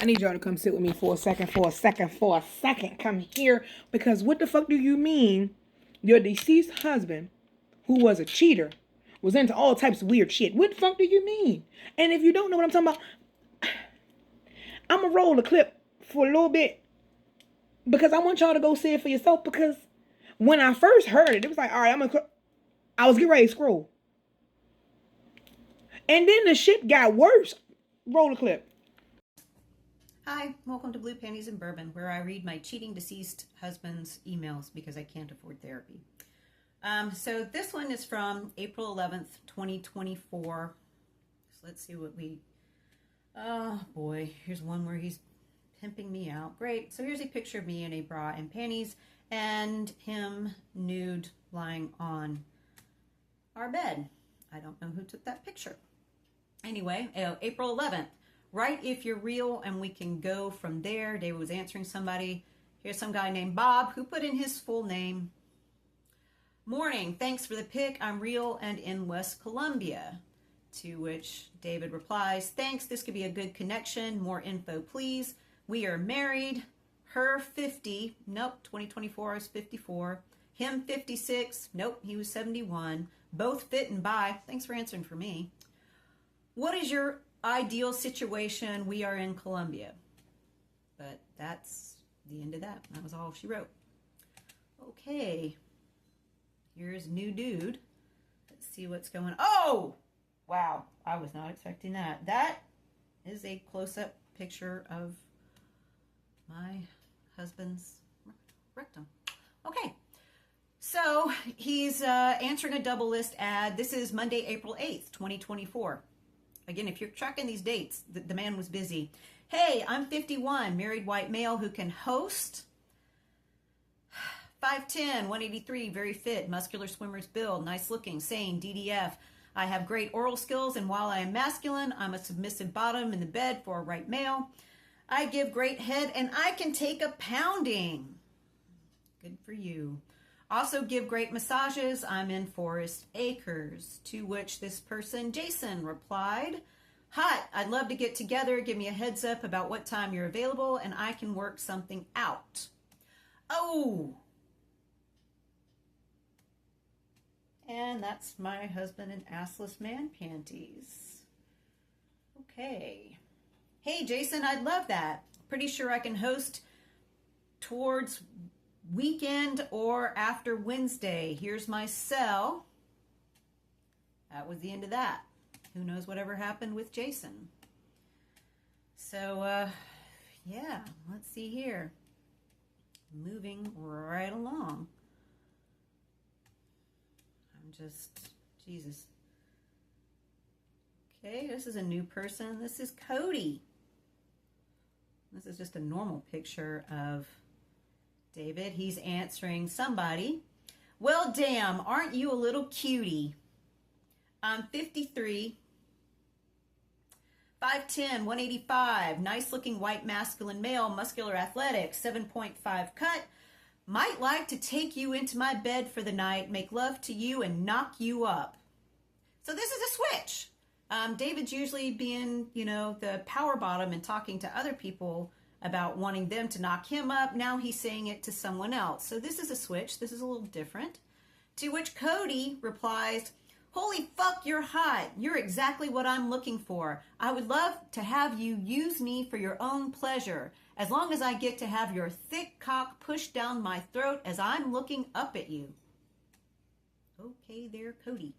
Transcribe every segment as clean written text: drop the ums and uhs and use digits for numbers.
I need y'all to come sit with me for a second, for a second, for a second. Come here. Because what the fuck do you mean your deceased husband, who was a cheater, was into all types of weird shit? What the fuck do you mean? And if you don't know what I'm talking about, I'm going to roll the clip for a little bit because I want y'all to go see it for yourself. Because when I first heard it, it was like, all right, I was getting ready to scroll. And then the shit got worse. Roll the clip. Hi, welcome to Blue Panties and Bourbon, where I read my cheating deceased husband's emails because I can't afford therapy. So this one is from April 11th, 2024. So let's see what oh boy, here's one where he's pimping me out. Great. So here's a picture of me in a bra and panties and him nude lying on our bed. I don't know who took that picture. Anyway, April 11th. Write if you're real and we can go from there. David was answering somebody. Here's some guy named Bob who put in his full name. Morning, thanks for the pic. I'm real and in West Columbia. To which David replies, thanks, this could be a good connection. More info, please. We are married. Her 50. Nope, 2024, I was 54. Him 56. Nope, he was 71. Both fit and bi. Thanks for answering for me. What is your ideal situation? We are in Colombia. But that's the end of that. That was all she wrote. Okay. Here's new dude. Let's see what's going on. Oh! Wow. I was not expecting that. That is a close-up picture of my husband's rectum. Okay. So he's answering a double list ad. This is Monday, April 8th, 2024. Again, if you're tracking these dates, the man was busy. Hey, I'm 51, married white male who can host. 5'10", 183, very fit, muscular swimmer's build, nice looking, sane, DDF. I have great oral skills, and while I am masculine, I'm a submissive bottom in the bed for a right male. I give great head, and I can take a pounding. Good for you. Also give great massages. I'm in Forest Acres. To which this person, Jason, replied, hot, I'd love to get together. Give me a heads up about what time you're available and I can work something out. Oh! And that's my husband in assless man panties. Okay. Hey, Jason, I'd love that. Pretty sure I can host towards weekend or after Wednesday. Here's my cell. That was the end of that. Who knows whatever happened with Jason. So, yeah, let's see here. Moving right along. I'm just, Jesus. Okay, this is a new person. This is Cody. This is just a normal picture of David. He's answering somebody. Well, damn, aren't you a little cutie? I'm 53, 5'10", 185, nice looking white masculine male, muscular athletic, 7.5 cut. Might like to take you into my bed for the night, make love to you, and knock you up. So this is a switch. David's usually being, the power bottom and talking to other people about wanting them to knock him up. Now he's saying it to someone else. So this is a switch. This is a little different. To which Cody replies, holy fuck, you're hot. You're exactly what I'm looking for. I would love to have you use me for your own pleasure, as long as I get to have your thick cock pushed down my throat as I'm looking up at you. Okay there, Cody.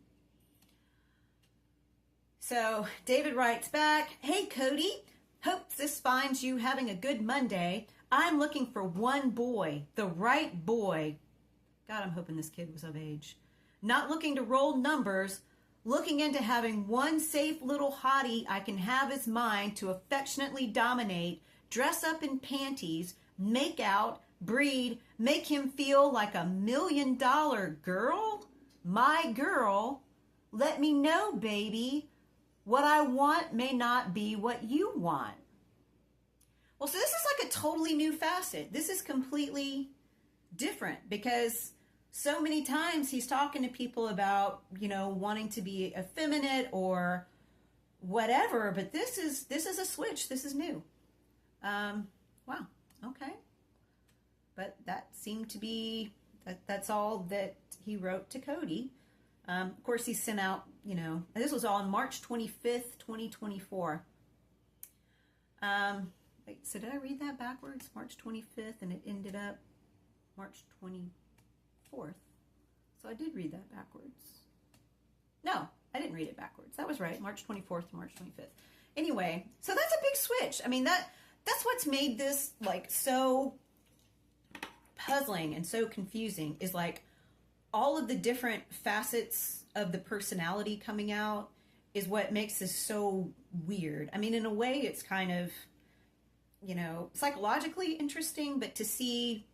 So David writes back, hey, Cody. Hope this finds you having a good Monday. I'm looking for one boy, the right boy. God, I'm hoping this kid was of age. Not looking to roll numbers, looking into having one safe little hottie I can have as mine to affectionately dominate, dress up in panties, make out, breed, make him feel like $1 million girl? My girl. Let me know, baby. What I want may not be what you want. Well, so this is like a totally new facet. This is completely different because so many times he's talking to people about, wanting to be effeminate or whatever, but this is a switch. This is new. Wow. Okay. But that seemed to be that's all that he wrote to Cody. Of course, he sent out, and this was all on March 25th, 2024. Wait, so did I read that backwards? March 25th, and it ended up March 24th. So I did read that backwards. No, I didn't read it backwards. That was right, March 24th to March 25th. Anyway, so that's a big switch. I mean, that's what's made this, like, so puzzling and so confusing, is like all of the different facets of the personality coming out is what makes this so weird. I mean, in a way, it's kind of, psychologically interesting, but to see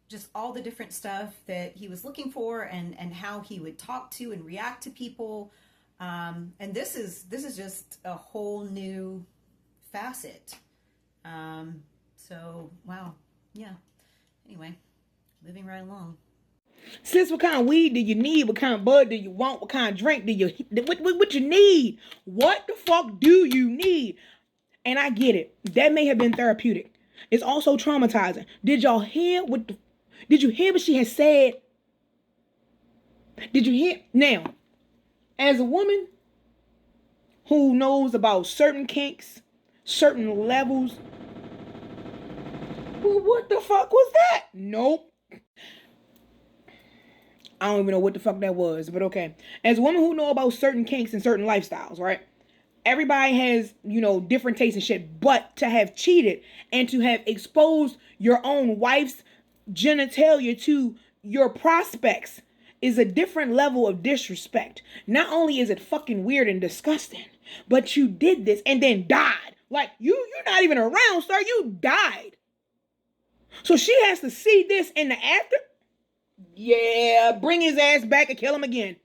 just all the different stuff that he was looking for and how he would talk to and react to people. And this is just a whole new facet. So, wow. Yeah. Anyway, moving right along. Sis, what kind of weed do you need? What kind of bud do you want? What kind of drink do you, what you need? What the fuck do you need? And I get it. That may have been therapeutic. It's also traumatizing. Did you hear what she had said? Did you hear? Now, as a woman who knows about certain kinks, certain levels, what the fuck was that? Nope. I don't even know what the fuck that was, but okay. As a woman who know about certain kinks and certain lifestyles, right? Everybody has, different tastes and shit, but to have cheated and to have exposed your own wife's genitalia to your prospects is a different level of disrespect. Not only is it fucking weird and disgusting, but you did this and then died. Like, you're not even around, sir. You died. So she has to see this in the after. Yeah, bring his ass back and kill him again.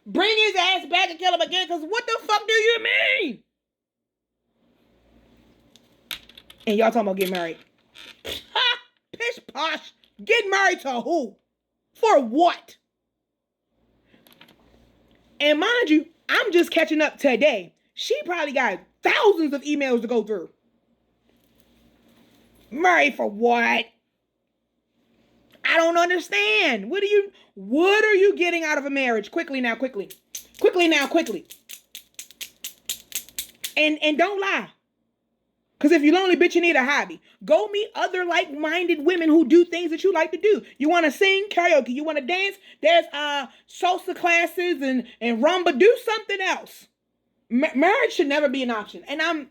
Bring his ass back and kill him again, because what the fuck do you mean? And y'all talking about getting married. Ha! Pish posh. Get married to who? For what? And mind you, I'm just catching up today. She probably got thousands of emails to go through. Married for what? I don't understand. What are you getting out of a marriage? Quickly now, quickly. Quickly now, quickly. And don't lie. Because if you're lonely, bitch, you need a hobby. Go meet other like-minded women who do things that you like to do. You want to sing? Karaoke. You want to dance? There's salsa classes and rumba. Do something else. Marriage should never be an option. And I'm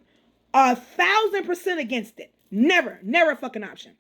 1,000% against it. Never a fucking option.